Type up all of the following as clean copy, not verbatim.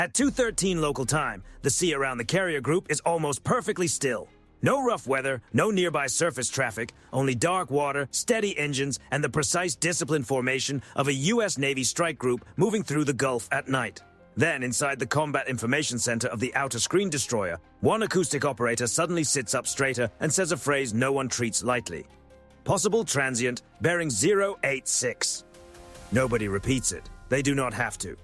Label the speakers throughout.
Speaker 1: At 2:13 local time, the sea around the carrier group is almost perfectly still. No rough weather, no nearby surface traffic, only dark water, steady engines, and the precise disciplined formation of a U.S. Navy strike group moving through the Gulf at night. Then, inside the Combat Information Center of the Outer Screen Destroyer, one acoustic operator suddenly sits up straighter and says a phrase no one treats lightly. Possible transient, bearing 086. Nobody repeats it. They do not have to.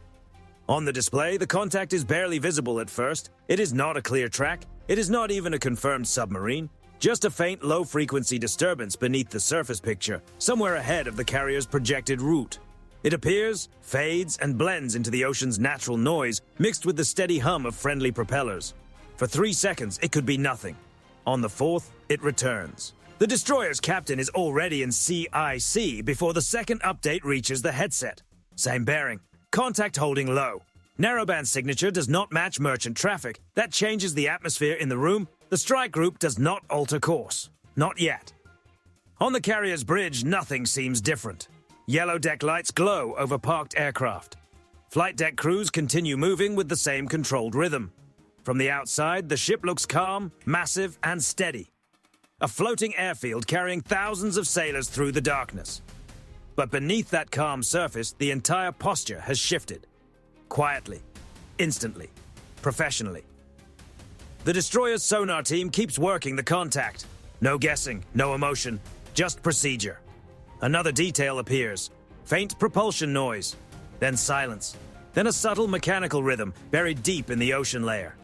Speaker 1: On the display, the contact is barely visible at first. It is not a clear track. It is not even a confirmed submarine. Just a faint low-frequency disturbance beneath the surface picture, somewhere ahead of the carrier's projected route. It appears, fades, and blends into the ocean's natural noise, mixed with the steady hum of friendly propellers. For 3 seconds, it could be nothing. On the fourth, it returns. The destroyer's captain is already in CIC before the second update reaches the headset. Same bearing. Contact holding low. Narrowband signature does not match merchant traffic. That changes the atmosphere in the room. The strike group does not alter course. Not yet. On the carrier's bridge, nothing seems different. Yellow deck lights glow over parked aircraft. Flight deck crews continue moving with the same controlled rhythm. From the outside, the ship looks calm, massive, and steady. A floating airfield carrying thousands of sailors through the darkness. But beneath that calm surface, the entire posture has shifted. Quietly, instantly, professionally. The destroyer's sonar team keeps working the contact. No guessing, no emotion, just procedure. Another detail appears. Faint propulsion noise. Then silence. Then a subtle mechanical rhythm buried deep in the ocean layer.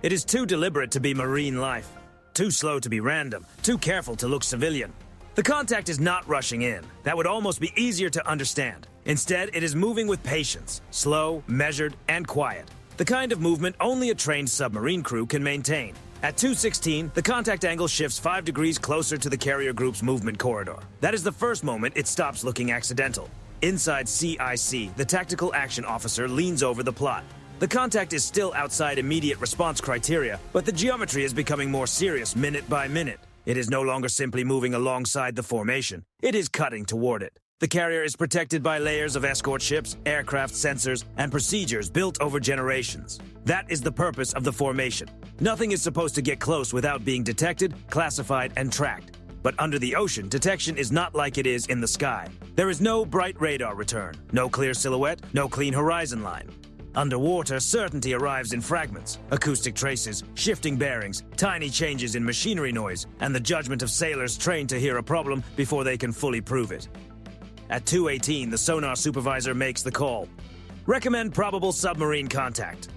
Speaker 1: It is too deliberate to be marine life. Too slow to be random. Too careful to look civilian. The contact is not rushing in. That would almost be easier to understand. Instead, it is moving with patience, slow, measured, and quiet. The kind of movement only a trained submarine crew can maintain. At 2:16, the contact angle shifts 5 degrees closer to the carrier group's movement corridor. That is the first moment it stops looking accidental. Inside CIC, the tactical action officer leans over the plot. The contact is still outside immediate response criteria, but the geometry is becoming more serious minute by minute. It is no longer simply moving alongside the formation. It is cutting toward it. The carrier is protected by layers of escort ships, aircraft sensors, and procedures built over generations. That is the purpose of the formation. Nothing is supposed to get close without being detected, classified, and tracked. But under the ocean, detection is not like it is in the sky. There is no bright radar return, no clear silhouette, no clean horizon line. Underwater, certainty arrives in fragments, acoustic traces, shifting bearings, tiny changes in machinery noise, and the judgment of sailors trained to hear a problem before they can fully prove it. At 2:18, the sonar supervisor makes the call. Recommend probable submarine contact.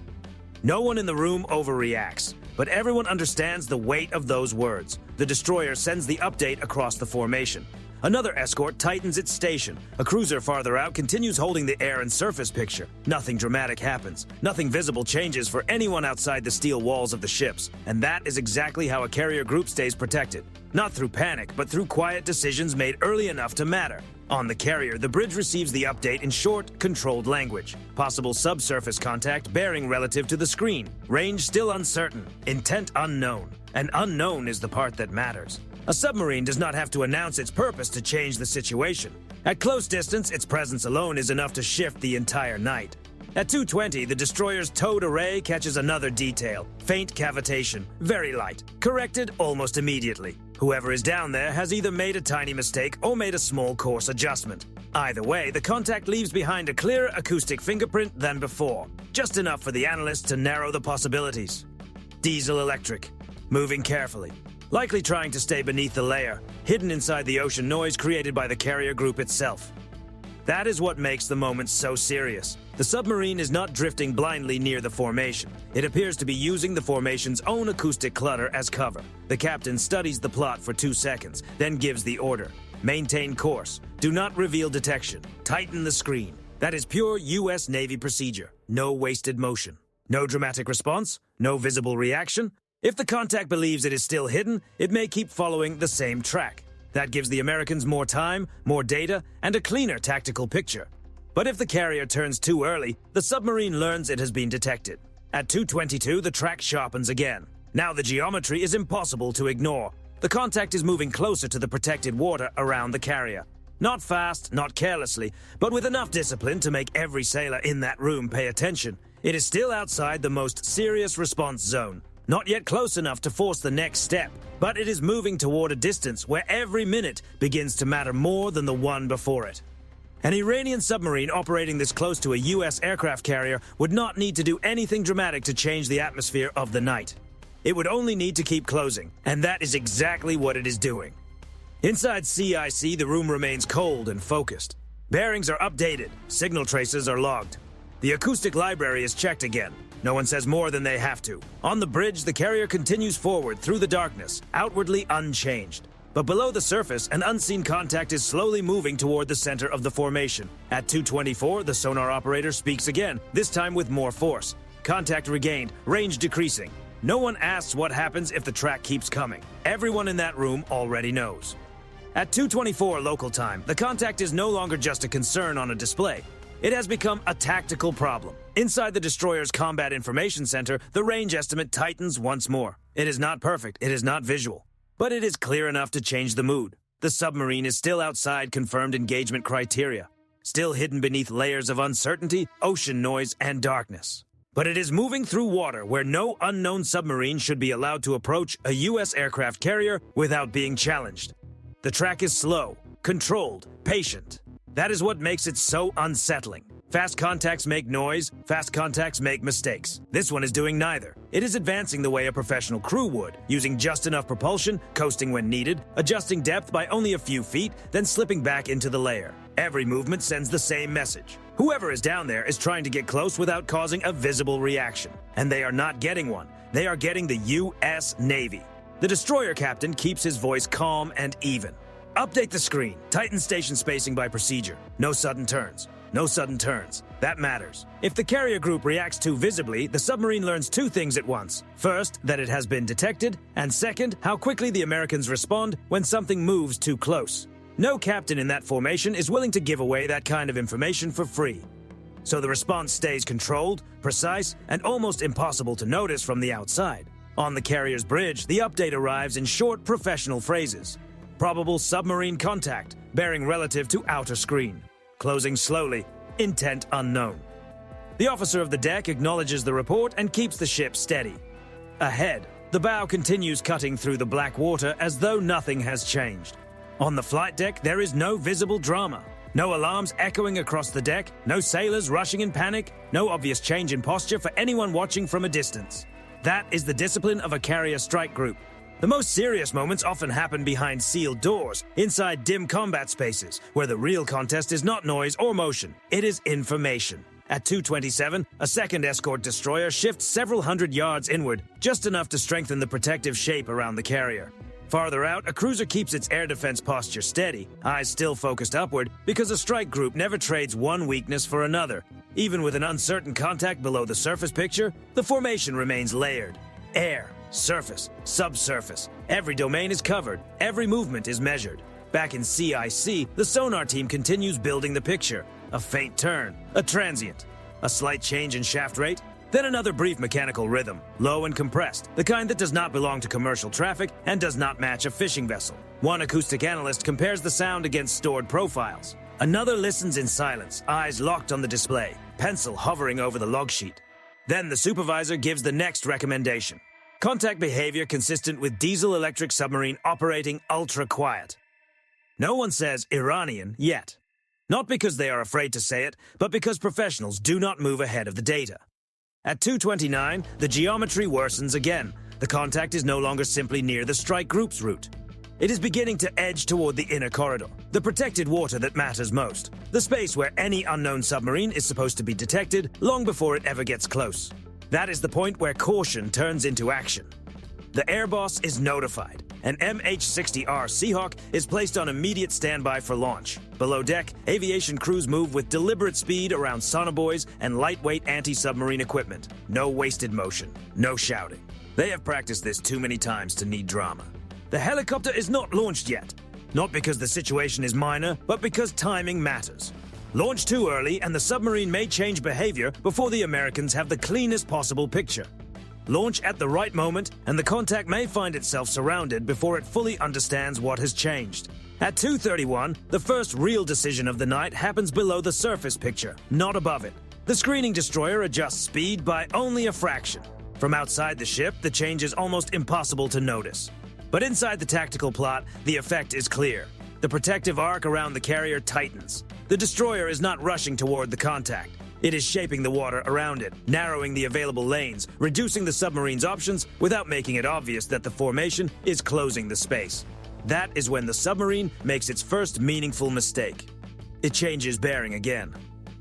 Speaker 1: No one in the room overreacts, but everyone understands the weight of those words. The destroyer sends the update across the formation. Another escort tightens its station. A cruiser farther out continues holding the air and surface picture. Nothing dramatic happens. Nothing visible changes for anyone outside the steel walls of the ships. And that is exactly how a carrier group stays protected. Not through panic, but through quiet decisions made early enough to matter. On the carrier, the bridge receives the update in short, controlled language. Possible subsurface contact bearing relative to the screen. Range still uncertain. Intent unknown. And unknown is the part that matters. A submarine does not have to announce its purpose to change the situation. At close distance, its presence alone is enough to shift the entire night. At 2:20, the destroyer's towed array catches another detail. Faint cavitation, very light, corrected almost immediately. Whoever is down there has either made a tiny mistake or made a small course adjustment. Either way, the contact leaves behind a clearer acoustic fingerprint than before. Just enough for the analysts to narrow the possibilities. Diesel-electric, moving carefully. Likely trying to stay beneath the layer, hidden inside the ocean noise created by the carrier group itself. That is what makes the moment so serious. The submarine is not drifting blindly near the formation. It appears to be using the formation's own acoustic clutter as cover. The captain studies the plot for 2 seconds, then gives the order. Maintain course. Do not reveal detection. Tighten the screen. That is pure U.S. Navy procedure. No wasted motion. No dramatic response. No visible reaction. If the contact believes it is still hidden, it may keep following the same track. That gives the Americans more time, more data, and a cleaner tactical picture. But if the carrier turns too early, the submarine learns it has been detected. At 2:22, the track sharpens again. Now the geometry is impossible to ignore. The contact is moving closer to the protected water around the carrier. Not fast, not carelessly, but with enough discipline to make every sailor in that room pay attention. It is still outside the most serious response zone. Not yet close enough to force the next step, but it is moving toward a distance where every minute begins to matter more than the one before it. An Iranian submarine operating this close to a U.S. aircraft carrier would not need to do anything dramatic to change the atmosphere of the night. It would only need to keep closing, and that is exactly what it is doing. Inside CIC, the room remains cold and focused. Bearings are updated, signal traces are logged. The acoustic library is checked again. No one says more than they have to. On the bridge, the carrier continues forward through the darkness, outwardly unchanged. But below the surface, an unseen contact is slowly moving toward the center of the formation. At 2:24, the sonar operator speaks again, this time with more force. Contact regained, range decreasing. No one asks what happens if the track keeps coming. Everyone in that room already knows. At 2:24 local time, the contact is no longer just a concern on a display. It has become a tactical problem. Inside the destroyer's Combat Information Center, the range estimate tightens once more. It is not perfect, it is not visual, but it is clear enough to change the mood. The submarine is still outside confirmed engagement criteria, still hidden beneath layers of uncertainty, ocean noise, and darkness. But it is moving through water where no unknown submarine should be allowed to approach a U.S. aircraft carrier without being challenged. The track is slow, controlled, patient. That is what makes it so unsettling. Fast contacts make noise, fast contacts make mistakes. This one is doing neither. It is advancing the way a professional crew would, using just enough propulsion, coasting when needed, adjusting depth by only a few feet, then slipping back into the layer. Every movement sends the same message. Whoever is down there is trying to get close without causing a visible reaction. And they are not getting one. They are getting the U.S. Navy. The destroyer captain keeps his voice calm and even. Update the screen. Tighten station spacing by procedure. No sudden turns. No sudden turns. That matters. If the carrier group reacts too visibly, the submarine learns two things at once. First, that it has been detected, and second, how quickly the Americans respond when something moves too close. No captain in that formation is willing to give away that kind of information for free. So the response stays controlled, precise, and almost impossible to notice from the outside. On the carrier's bridge, the update arrives in short professional phrases. Probable submarine contact, bearing relative to outer screen. Closing slowly, intent unknown. The officer of the deck acknowledges the report and keeps the ship steady. Ahead, the bow continues cutting through the black water as though nothing has changed. On the flight deck, there is no visible drama. No alarms echoing across the deck, no sailors rushing in panic, no obvious change in posture for anyone watching from a distance. That is the discipline of a carrier strike group. The most serious moments often happen behind sealed doors, inside dim combat spaces, where the real contest is not noise or motion, it is information. At 2:27, a second escort destroyer shifts several hundred yards inward, just enough to strengthen the protective shape around the carrier. Farther out, a cruiser keeps its air defense posture steady, eyes still focused upward, because a strike group never trades one weakness for another. Even with an uncertain contact below the surface picture, the formation remains layered. Air, surface, subsurface. Every domain is covered. Every movement is measured. Back in CIC, the sonar team continues building the picture. A faint turn, a transient, a slight change in shaft rate, then another brief mechanical rhythm, low and compressed, the kind that does not belong to commercial traffic and does not match a fishing vessel. One acoustic analyst compares the sound against stored profiles. Another listens in silence, eyes locked on the display, pencil hovering over the log sheet. Then the supervisor gives the next recommendation. Contact behavior consistent with diesel-electric submarine operating ultra-quiet. No one says Iranian yet. Not because they are afraid to say it, but because professionals do not move ahead of the data. At 2:29, the geometry worsens again. The contact is no longer simply near the strike group's route. It is beginning to edge toward the inner corridor, the protected water that matters most, the space where any unknown submarine is supposed to be detected long before it ever gets close. That is the point where caution turns into action. The air boss is notified. An MH-60R Seahawk is placed on immediate standby for launch. Below deck, aviation crews move with deliberate speed around sonobuoys and lightweight anti-submarine equipment. No wasted motion, no shouting. They have practiced this too many times to need drama. The helicopter is not launched yet. Not because the situation is minor, but because timing matters. Launch too early and the submarine may change behavior before the Americans have the cleanest possible picture. Launch at the right moment, and the contact may find itself surrounded before it fully understands what has changed. At 2:31, the first real decision of the night happens below the surface picture, not above it. The screening destroyer adjusts speed by only a fraction. From outside the ship, the change is almost impossible to notice. But inside the tactical plot, the effect is clear. The protective arc around the carrier tightens. The destroyer is not rushing toward the contact. It is shaping the water around it, narrowing the available lanes, reducing the submarine's options without making it obvious that the formation is closing the space. That is when the submarine makes its first meaningful mistake. It changes bearing again.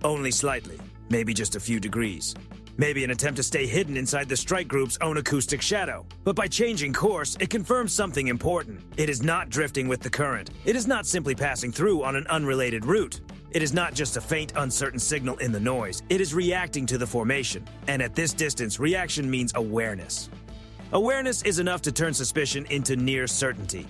Speaker 1: Only slightly, maybe just a few degrees. Maybe an attempt to stay hidden inside the strike group's own acoustic shadow. But by changing course, it confirms something important. It is not drifting with the current. It is not simply passing through on an unrelated route. It is not just a faint, uncertain signal in the noise. It is reacting to the formation. And at this distance, reaction means awareness. Awareness is enough to turn suspicion into near certainty.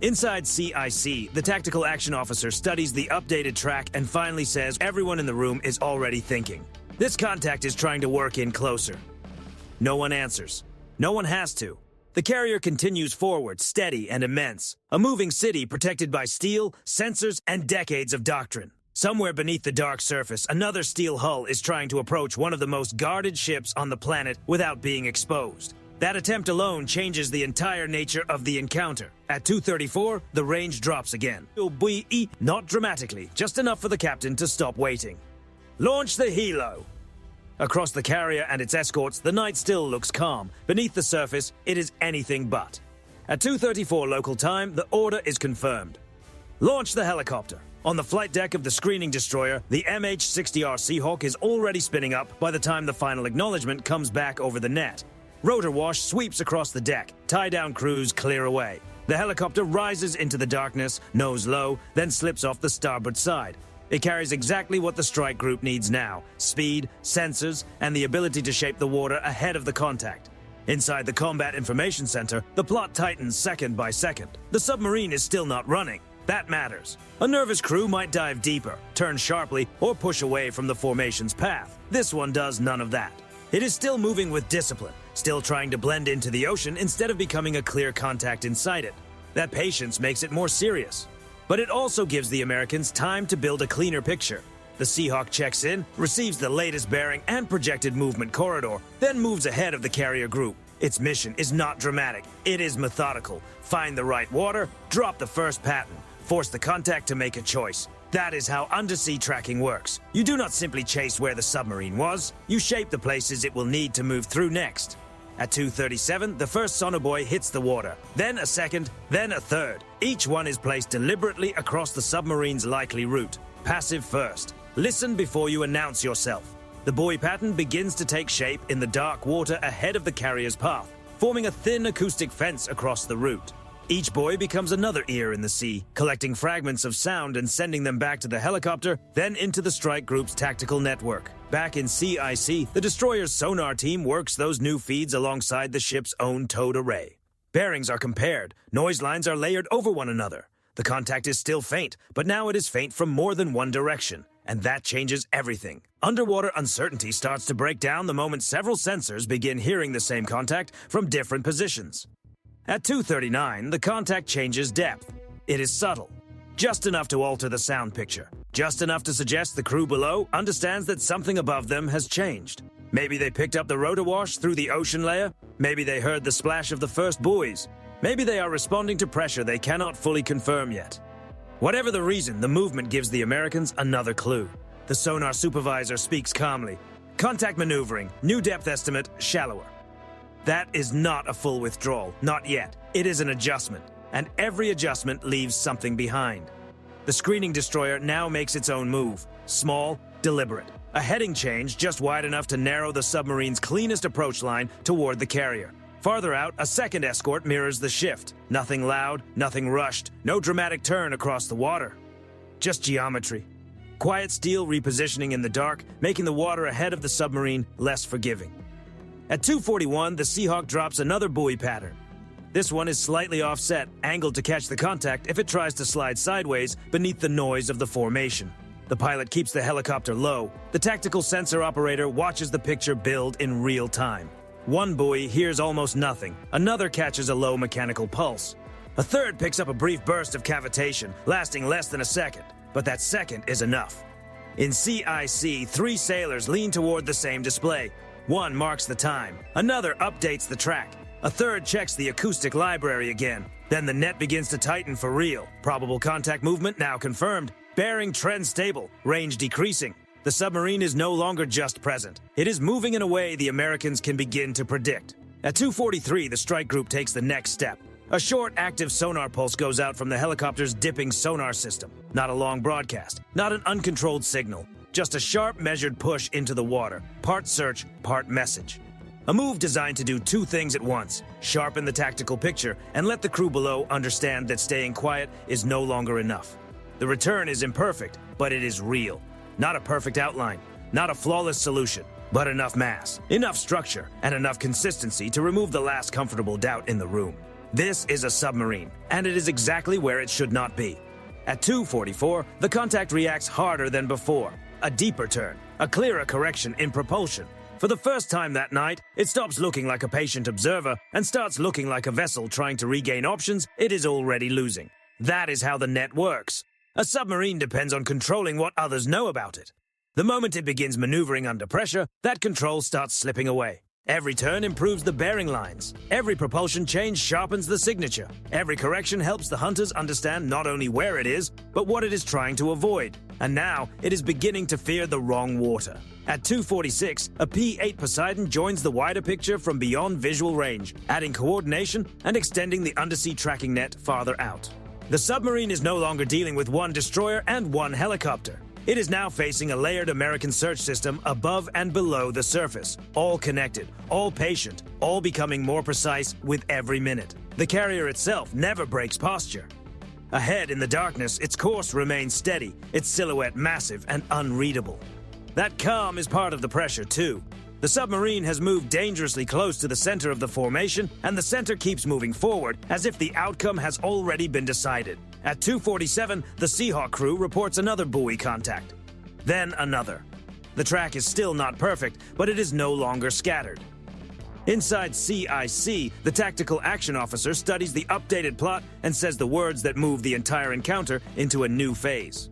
Speaker 1: Inside CIC, the tactical action officer studies the updated track and finally says everyone in the room is already thinking. This contact is trying to work in closer. No one answers. No one has to. The carrier continues forward, steady and immense. A moving city protected by steel, sensors, and decades of doctrine. Somewhere beneath the dark surface, another steel hull is trying to approach one of the most guarded ships on the planet without being exposed. That attempt alone changes the entire nature of the encounter. At 2:34, the range drops again. Not dramatically, just enough for the captain to stop waiting. Launch the helo! Across the carrier and its escorts, the night still looks calm. Beneath the surface, it is anything but. At 2:34 local time, the order is confirmed. Launch the helicopter. On the flight deck of the screening destroyer, the MH-60R Seahawk is already spinning up by the time the final acknowledgement comes back over the net. Rotor wash sweeps across the deck. Tie-down crews clear away. The helicopter rises into the darkness, nose low, then slips off the starboard side. It carries exactly what the strike group needs now: speed, sensors, and the ability to shape the water ahead of the contact. Inside the Combat Information Center, the plot tightens second by second. The submarine is still not running. That matters. A nervous crew might dive deeper, turn sharply, or push away from the formation's path. This one does none of that. It is still moving with discipline, still trying to blend into the ocean instead of becoming a clear contact inside it. That patience makes it more serious. But it also gives the Americans time to build a cleaner picture. The Seahawk checks in, receives the latest bearing and projected movement corridor, then moves ahead of the carrier group. Its mission is not dramatic, it is methodical. Find the right water, drop the first pattern, force the contact to make a choice. That is how undersea tracking works. You do not simply chase where the submarine was, you shape the places it will need to move through next. At 2:37, the first sonobuoy hits the water, then a second, then a third. Each one is placed deliberately across the submarine's likely route. Passive first. Listen before you announce yourself. The buoy pattern begins to take shape in the dark water ahead of the carrier's path, forming a thin acoustic fence across the route. Each buoy becomes another ear in the sea, collecting fragments of sound and sending them back to the helicopter, then into the strike group's tactical network. Back in CIC, the destroyer's sonar team works those new feeds alongside the ship's own towed array. Bearings are compared, noise lines are layered over one another. The contact is still faint, but now it is faint from more than one direction, and that changes everything. Underwater uncertainty starts to break down the moment several sensors begin hearing the same contact from different positions. At 2:39, the contact changes depth. It is subtle, just enough to alter the sound picture, just enough to suggest the crew below understands that something above them has changed. Maybe they picked up the rotor wash through the ocean layer, maybe they heard the splash of the first buoys, maybe they are responding to pressure they cannot fully confirm yet. Whatever the reason, the movement gives the Americans another clue. The sonar supervisor speaks calmly. Contact maneuvering, new depth estimate, shallower. That is not a full withdrawal, not yet. It is an adjustment, and every adjustment leaves something behind. The screening destroyer now makes its own move, small, deliberate. A heading change just wide enough to narrow the submarine's cleanest approach line toward the carrier. Farther out, a second escort mirrors the shift. Nothing loud, nothing rushed, no dramatic turn across the water. Just geometry. Quiet steel repositioning in the dark, making the water ahead of the submarine less forgiving. At 2:41, the Seahawk drops another buoy pattern. This one is slightly offset, angled to catch the contact if it tries to slide sideways beneath the noise of the formation. The pilot keeps the helicopter low. The tactical sensor operator watches the picture build in real time. One buoy hears almost nothing. Another catches a low mechanical pulse. A third picks up a brief burst of cavitation, lasting less than a second. But that second is enough. In CIC, 3 sailors lean toward the same display. One marks the time. Another updates the track. A third checks the acoustic library again. Then the net begins to tighten for real. Probable contact movement now confirmed. Bearing trend stable. Range decreasing. The submarine is no longer just present. It is moving in a way the Americans can begin to predict. At 2:43, the strike group takes the next step. A short, active sonar pulse goes out from the helicopter's dipping sonar system. Not a long broadcast, not an uncontrolled signal, just a sharp, measured push into the water, part search, part message. A move designed to do 2 things at once: sharpen the tactical picture and let the crew below understand that staying quiet is no longer enough. The return is imperfect, but it is real. Not a perfect outline, not a flawless solution, but enough mass, enough structure, and enough consistency to remove the last comfortable doubt in the room. This is a submarine, and it is exactly where it should not be. At 2:44, the contact reacts harder than before. A deeper turn, a clearer correction in propulsion. For the first time that night, it stops looking like a patient observer and starts looking like a vessel trying to regain options it is already losing. That is how the net works. A submarine depends on controlling what others know about it. The moment it begins maneuvering under pressure, that control starts slipping away. Every turn improves the bearing lines. Every propulsion change sharpens the signature. Every correction helps the hunters understand not only where it is, but what it is trying to avoid. And now, it is beginning to fear the wrong water. At 2:46, a P-8 Poseidon joins the wider picture from beyond visual range, adding coordination and extending the undersea tracking net farther out. The submarine is no longer dealing with one destroyer and one helicopter. It is now facing a layered American search system above and below the surface, all connected, all patient, all becoming more precise with every minute. The carrier itself never breaks posture. Ahead in the darkness, its course remains steady, its silhouette massive and unreadable. That calm is part of the pressure, too. The submarine has moved dangerously close to the center of the formation, and the center keeps moving forward as if the outcome has already been decided. At 2:47, the Seahawk crew reports another buoy contact. Then another. The track is still not perfect, but it is no longer scattered. Inside CIC, the tactical action officer studies the updated plot and says the words that move the entire encounter into a new phase.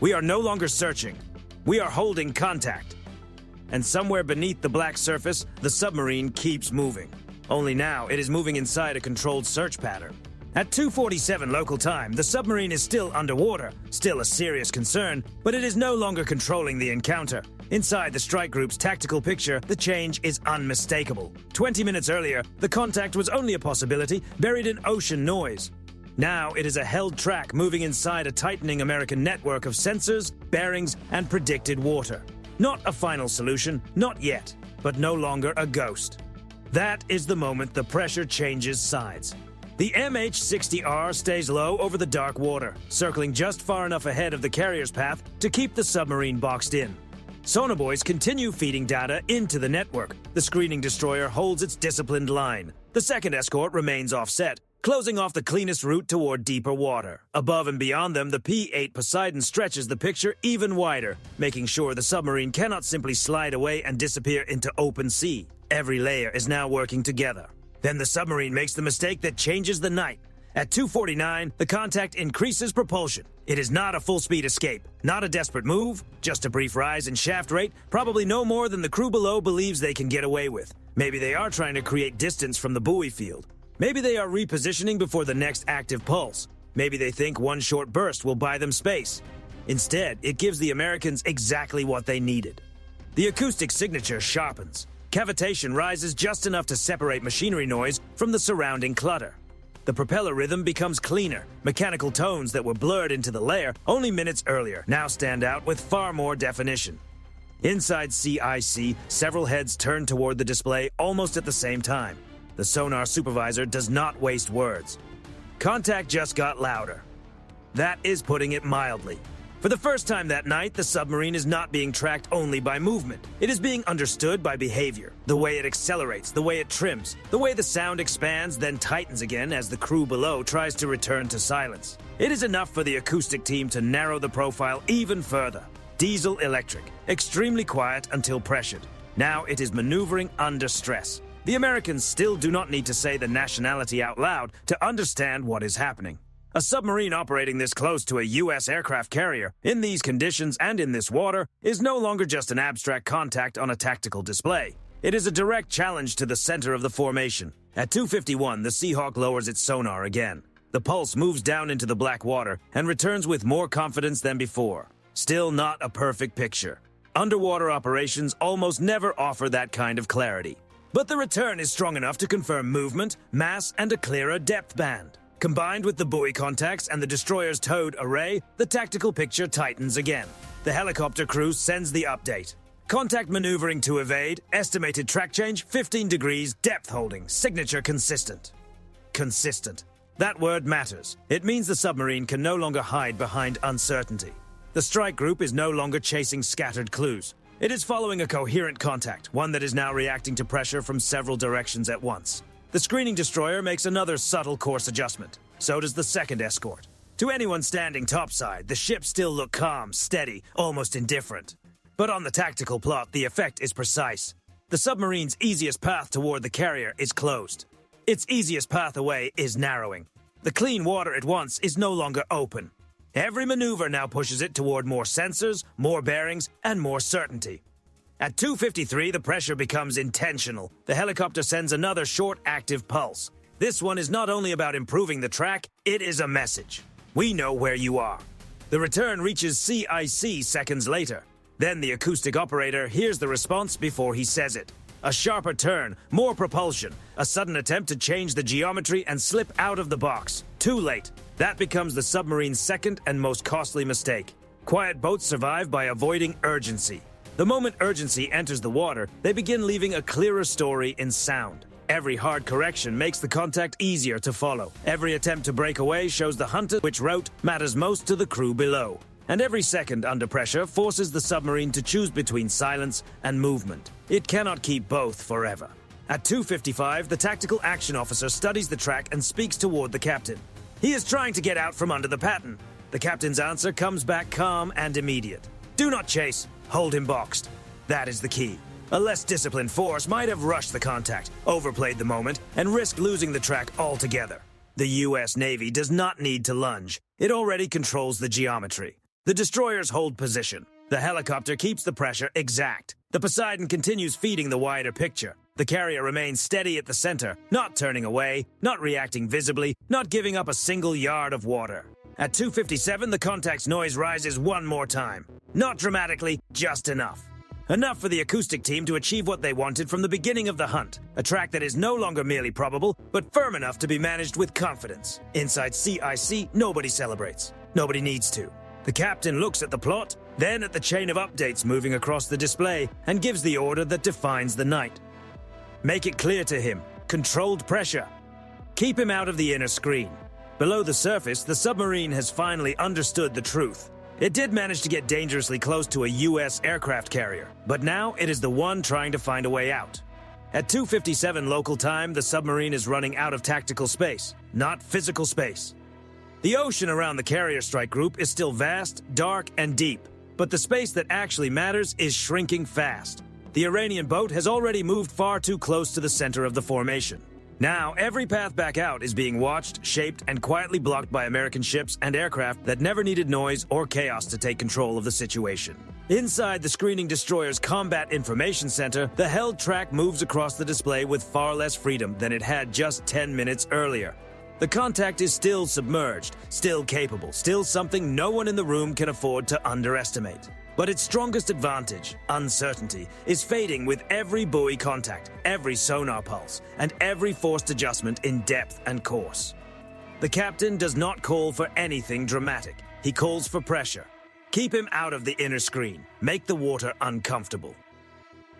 Speaker 1: We are no longer searching. We are holding contact. And somewhere beneath the black surface, the submarine keeps moving. Only now, it is moving inside a controlled search pattern. At 2:47 local time, the submarine is still underwater, still a serious concern, but it is no longer controlling the encounter. Inside the strike group's tactical picture, the change is unmistakable. 20 minutes earlier, the contact was only a possibility, buried in ocean noise. Now it is a held track moving inside a tightening American network of sensors, bearings, and predicted water. Not a final solution, not yet, but no longer a ghost. That is the moment the pressure changes sides. The MH-60R stays low over the dark water, circling just far enough ahead of the carrier's path to keep the submarine boxed in. Sonobuoys continue feeding data into the network. The screening destroyer holds its disciplined line. The second escort remains offset, closing off the cleanest route toward deeper water. Above and beyond them, the P-8 Poseidon stretches the picture even wider, making sure the submarine cannot simply slide away and disappear into open sea. Every layer is now working together. Then the submarine makes the mistake that changes the night. At 2:49, the contact increases propulsion. It is not a full-speed escape, not a desperate move, just a brief rise in shaft rate, probably no more than the crew below believes they can get away with. Maybe they are trying to create distance from the buoy field. Maybe they are repositioning before the next active pulse. Maybe they think one short burst will buy them space. Instead, it gives the Americans exactly what they needed. The acoustic signature sharpens. Cavitation rises just enough to separate machinery noise from the surrounding clutter. The propeller rhythm becomes cleaner. Mechanical tones that were blurred into the layer only minutes earlier now stand out with far more definition. Inside CIC, several heads turn toward the display almost at the same time. The sonar supervisor does not waste words. Contact just got louder. That is putting it mildly. For the first time that night, the submarine is not being tracked only by movement. It is being understood by behavior. The way it accelerates, the way it trims, the way the sound expands, then tightens again as the crew below tries to return to silence. It is enough for the acoustic team to narrow the profile even further. Diesel electric, extremely quiet until pressured. Now it is maneuvering under stress. The Americans still do not need to say the nationality out loud to understand what is happening. A submarine operating this close to a U.S. aircraft carrier, in these conditions and in this water, is no longer just an abstract contact on a tactical display. It is a direct challenge to the center of the formation. At 2:51, the Seahawk lowers its sonar again. The Pulse moves down into the black water and returns with more confidence than before. Still not a perfect picture. Underwater operations almost never offer that kind of clarity. But the return is strong enough to confirm movement, mass, and a clearer depth band. Combined with the buoy contacts and the destroyer's towed array, the tactical picture tightens again. The helicopter crew sends the update. Contact maneuvering to evade, estimated track change 15 degrees, depth holding, signature consistent. Consistent. That word matters. It means the submarine can no longer hide behind uncertainty. The strike group is no longer chasing scattered clues. It is following a coherent contact, one that is now reacting to pressure from several directions at once. The screening destroyer makes another subtle course adjustment. So does the second escort. To anyone standing topside, the ships still look calm, steady, almost indifferent. But on the tactical plot, the effect is precise. The submarine's easiest path toward the carrier is closed. Its easiest path away is narrowing. The clean water it wants is no longer open. Every maneuver now pushes it toward more sensors, more bearings, and more certainty. At 2:53, the pressure becomes intentional. The helicopter sends another short active pulse. This one is not only about improving the track, it is a message. We know where you are. The return reaches CIC seconds later. Then the acoustic operator hears the response before he says it. A sharper turn, more propulsion, a sudden attempt to change the geometry and slip out of the box. Too late. That becomes the submarine's second and most costly mistake. Quiet boats survive by avoiding urgency. The moment urgency enters the water, they begin leaving a clearer story in sound. Every hard correction makes the contact easier to follow. Every attempt to break away shows the hunter which route matters most to the crew below. And every second under pressure forces the submarine to choose between silence and movement. It cannot keep both forever. At 2:55, the tactical action officer studies the track and speaks toward the captain. He is trying to get out from under the pattern. The captain's answer comes back calm and immediate. Do not chase, hold him boxed. That is the key. A less disciplined force might have rushed the contact, overplayed the moment, and risked losing the track altogether. The U.S. Navy does not need to lunge. It already controls the geometry. The destroyers hold position. The helicopter keeps the pressure exact. The Poseidon continues feeding the wider picture. The carrier remains steady at the center, not turning away, not reacting visibly, not giving up a single yard of water. At 2:57, the contact's noise rises one more time. Not dramatically, just enough. Enough for the acoustic team to achieve what they wanted from the beginning of the hunt. A track that is no longer merely probable, but firm enough to be managed with confidence. Inside CIC, nobody celebrates. Nobody needs to. The captain looks at the plot, then at the chain of updates moving across the display, and gives the order that defines the night. Make it clear to him. Controlled pressure. Keep him out of the inner screen. Below the surface, the submarine has finally understood the truth. It did manage to get dangerously close to a U.S. aircraft carrier, but now it is the one trying to find a way out. At 2:57 local time, the submarine is running out of tactical space, not physical space. The ocean around the carrier strike group is still vast, dark, and deep, but the space that actually matters is shrinking fast. The Iranian boat has already moved far too close to the center of the formation. Now, every path back out is being watched, shaped, and quietly blocked by American ships and aircraft that never needed noise or chaos to take control of the situation. Inside the screening destroyer's Combat Information Center, the held track moves across the display with far less freedom than it had just 10 minutes earlier. The contact is still submerged, still capable, still something no one in the room can afford to underestimate. But its strongest advantage, uncertainty, is fading with every buoy contact, every sonar pulse, and every forced adjustment in depth and course. The captain does not call for anything dramatic. He calls for pressure. Keep him out of the inner screen. Make the water uncomfortable.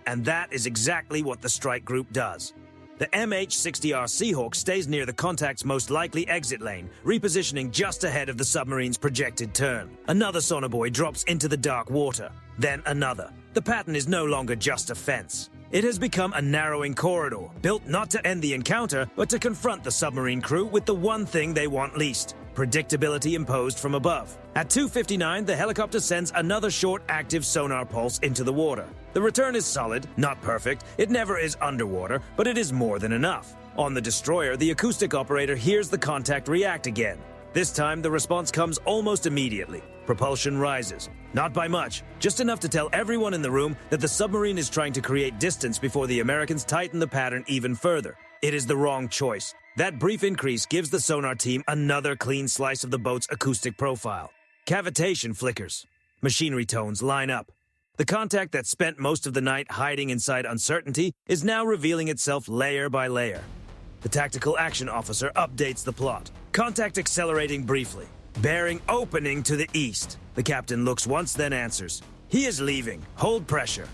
Speaker 1: And that is exactly what the strike group does. The MH-60R Seahawk stays near the contact's most likely exit lane, repositioning just ahead of the submarine's projected turn. Another sonobuoy drops into the dark water, then another. The pattern is no longer just a fence. It has become a narrowing corridor, built not to end the encounter, but to confront the submarine crew with the one thing they want least: predictability imposed from above. At 2:59, the helicopter sends another short active sonar pulse into the water. The return is solid, not perfect. It never is underwater, but it is more than enough. On the destroyer, the acoustic operator hears the contact react again. This time, the response comes almost immediately. Propulsion rises. Not by much, just enough to tell everyone in the room that the submarine is trying to create distance before the Americans tighten the pattern even further. It is the wrong choice. That brief increase gives the sonar team another clean slice of the boat's acoustic profile. Cavitation flickers. Machinery tones line up. The contact that spent most of the night hiding inside uncertainty is now revealing itself layer by layer. The tactical action officer updates the plot. Contact accelerating briefly. Bearing opening to the east. The captain looks once, then answers. He is leaving. Hold pressure.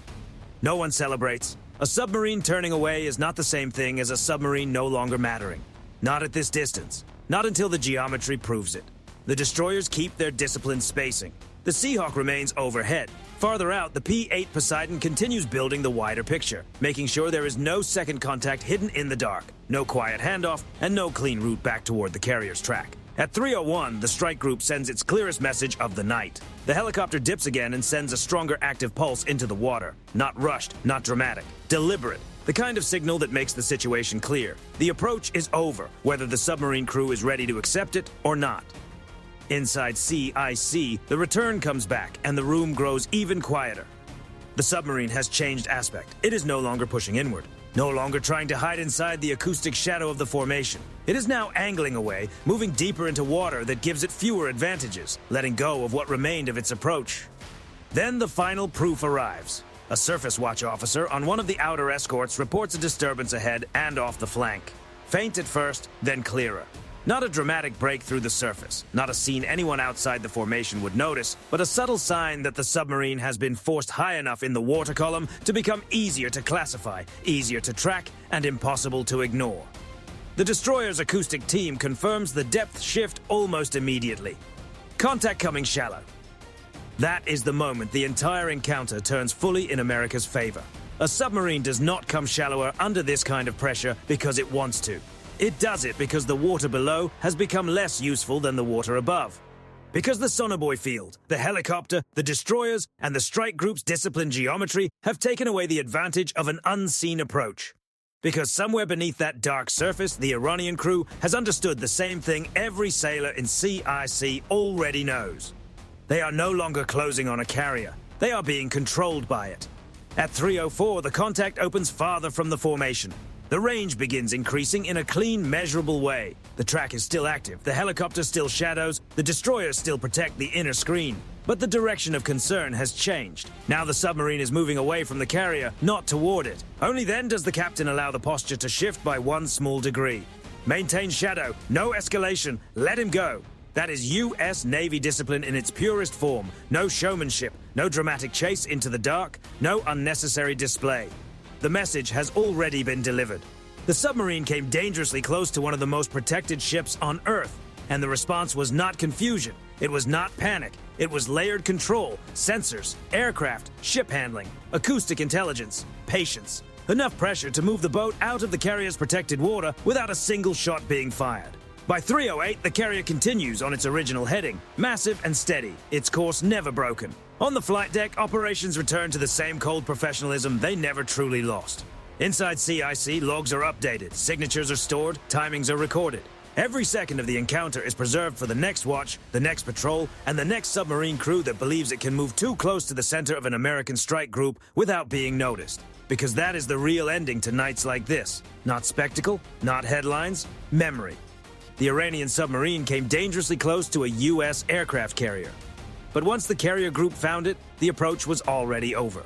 Speaker 1: No one celebrates. A submarine turning away is not the same thing as a submarine no longer mattering. Not at this distance. Not until the geometry proves it. The destroyers keep their disciplined spacing. The Seahawk remains overhead. Farther out, the P-8 Poseidon continues building the wider picture, making sure there is no second contact hidden in the dark, no quiet handoff, and no clean route back toward the carrier's track. At 3:01, the strike group sends its clearest message of the night. The helicopter dips again and sends a stronger active pulse into the water. Not rushed, not dramatic, deliberate. The kind of signal that makes the situation clear. The approach is over, whether the submarine crew is ready to accept it or not. Inside CIC, the return comes back and the room grows even quieter. The submarine has changed aspect. It is no longer pushing inward, no longer trying to hide inside the acoustic shadow of the formation. It is now angling away, moving deeper into water that gives it fewer advantages, letting go of what remained of its approach. Then the final proof arrives. A surface watch officer on one of the outer escorts reports a disturbance ahead and off the flank. Faint at first, then clearer. Not a dramatic break through the surface, not a scene anyone outside the formation would notice, but a subtle sign that the submarine has been forced high enough in the water column to become easier to classify, easier to track, and impossible to ignore. The destroyer's acoustic team confirms the depth shift almost immediately. Contact coming shallow. That is the moment the entire encounter turns fully in America's favor. A submarine does not come shallower under this kind of pressure because it wants to. It does it because the water below has become less useful than the water above. Because the sonobuoy field, the helicopter, the destroyers, and the strike group's disciplined geometry have taken away the advantage of an unseen approach. Because somewhere beneath that dark surface, the Iranian crew has understood the same thing every sailor in CIC already knows. They are no longer closing on a carrier. They are being controlled by it. At 3:04, the contact opens farther from the formation. The range begins increasing in a clean, measurable way. The track is still active, the helicopter still shadows, the destroyers still protect the inner screen. But the direction of concern has changed. Now the submarine is moving away from the carrier, not toward it. Only then does the captain allow the posture to shift by one small degree. Maintain shadow, no escalation, let him go. That is U.S. Navy discipline in its purest form. No showmanship, no dramatic chase into the dark, no unnecessary display. The message has already been delivered. The submarine came dangerously close to one of the most protected ships on Earth, and the response was not confusion. It was not panic. It was layered control, sensors, aircraft, ship handling, acoustic intelligence, patience. Enough pressure to move the boat out of the carrier's protected water without a single shot being fired. By 3:08, the carrier continues on its original heading, massive and steady, its course never broken. On the flight deck, operations return to the same cold professionalism they never truly lost. Inside CIC, logs are updated, signatures are stored, timings are recorded. Every second of the encounter is preserved for the next watch, the next patrol, and the next submarine crew that believes it can move too close to the center of an American strike group without being noticed. Because that is the real ending to nights like this. Not spectacle, not headlines, memory. The Iranian submarine came dangerously close to a U.S. aircraft carrier. But once the carrier group found it, the approach was already over.